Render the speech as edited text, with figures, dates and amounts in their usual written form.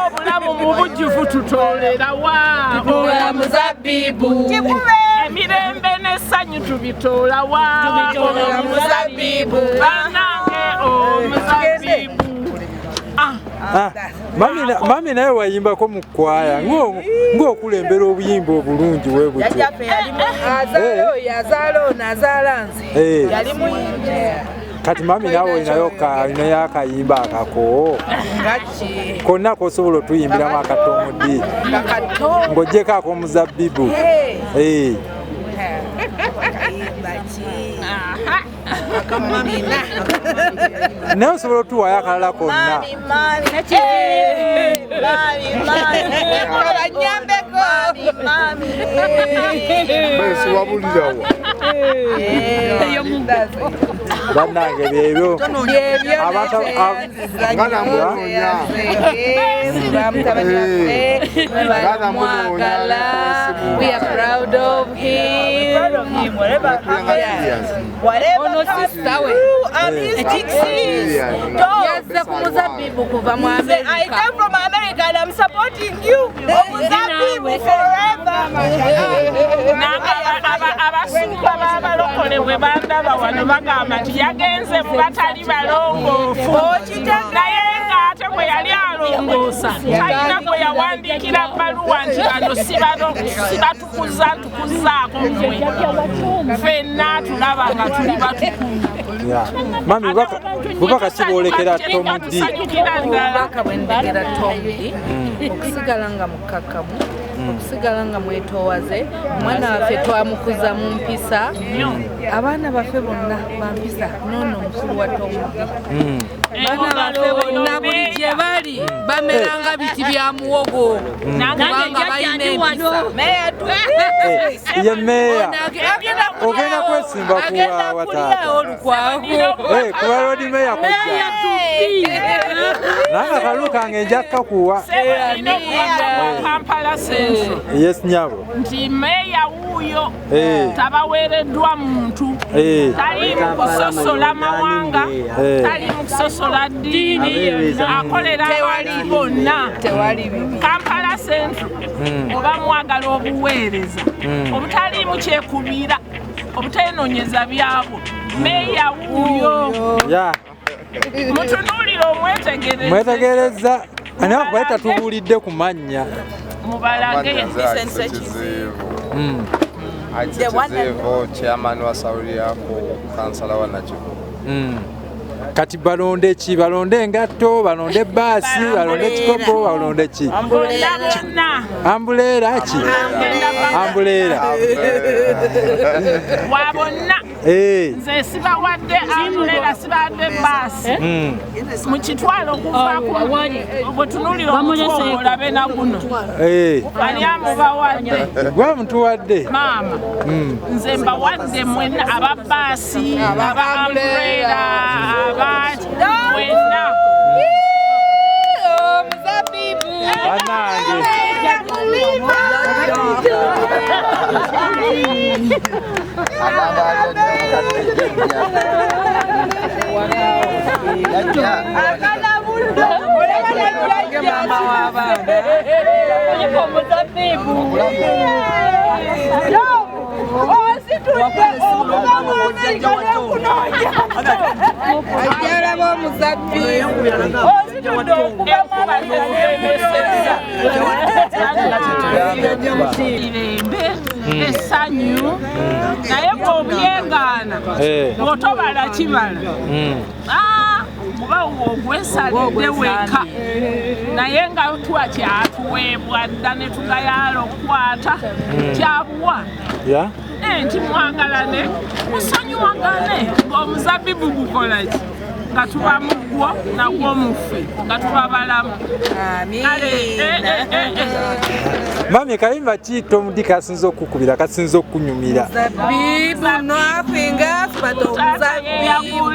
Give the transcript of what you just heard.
Obulamu mu bujjuvu tutolera wa Omuzabiibu. Emirembe n'essanyu tubitoola wa Omuzabiibu. Bannange Omuzabiibu. Mami naye wayimbako mu kwaya ng'okulembera obuyimba obulungi bwe butyo. Yazaala nze. Yali muyimbi. Kati mami nawe olinayo akayimba akako konna kosobola otuyimbiramu akatomudi ng'ogyeko ak'Omuzabiibu. Naye osobola otuwaayo akalala konna. Bannange byebyo we are proud of him. Whatever I come from America and I'm supporting you. Omuzabiibu forever. Abasumba b'abalokole bwe bandaba wano bagamba nti yagenze mu batali balongoofu naye ng'ate bwe yali alongoosa talina gwe yawandiikira bbaluwa nti bano sibatukuza ntukuzaako mmwe ffenna tulaba nga tuli batukuza. Mami bubaka kiboolekera Tomudi. Obubaka bwe ndegera Tomudi okusigala nga mukkakkamu, okusigala nga mwetoowaze. Omwana waffe twamukuza mu mpisa, abaana baffe bonna bampisa n'ono omukulu wa Tomudi. Abaana baffe bonna buli gye bali bameranga biti bya muwogo kubanga balina empisa. Ye meeya ogenda kwesimba kuwa wataata kuba lodi meeya kujja nanga kalukange njakka kuwa. Yes nyabo nti meeya wuuyo tabaweereddwa muntu, tali mu kusosola mawanga, tali mu kusosola ddiini, akolera abantu bonna. Kampala Central oba mwagala obuweereza obutaliimu kyekubira, obutenoonyeza byabo, meeya wuuyo mutunuulire omwetegereza naye kuba tatubuulidde ku mannya mubalage. Kizeevo chairman wa Sauria ku kansala wa Nakivu. Kati balonde ki? Balonde engatto, balonde baasi, balonde kikopo, balonde ki? Ambuleera ki? Ambuleera wabonna nze sibawadde ambuleera, sibawadde baasi mu kitwalo okuva bwe tunuulira omutwe olabe na guno ani amubawadde? Gwe mutuwadde maama. Nze mbawadde mwenna ababaasi, aba ambuleera, abaki mwenna. Omuzabiibu bannange essanyu naye bw'obyegaana bw'otobala kibala muba ogwesalidde weka naye nga kyatuweebwa dda ne tugayala okukwata kyabuwa nti mwagalane musonyiwagane ng'Omuzabiibu gukolaki nga tuba mugwo nagwo muffe nga tuba balamu. Mami kayimba ki Tomudi kasinza okukubira kasinza okunyumira? Omuzabiibu nothing else but Omuzabiibu.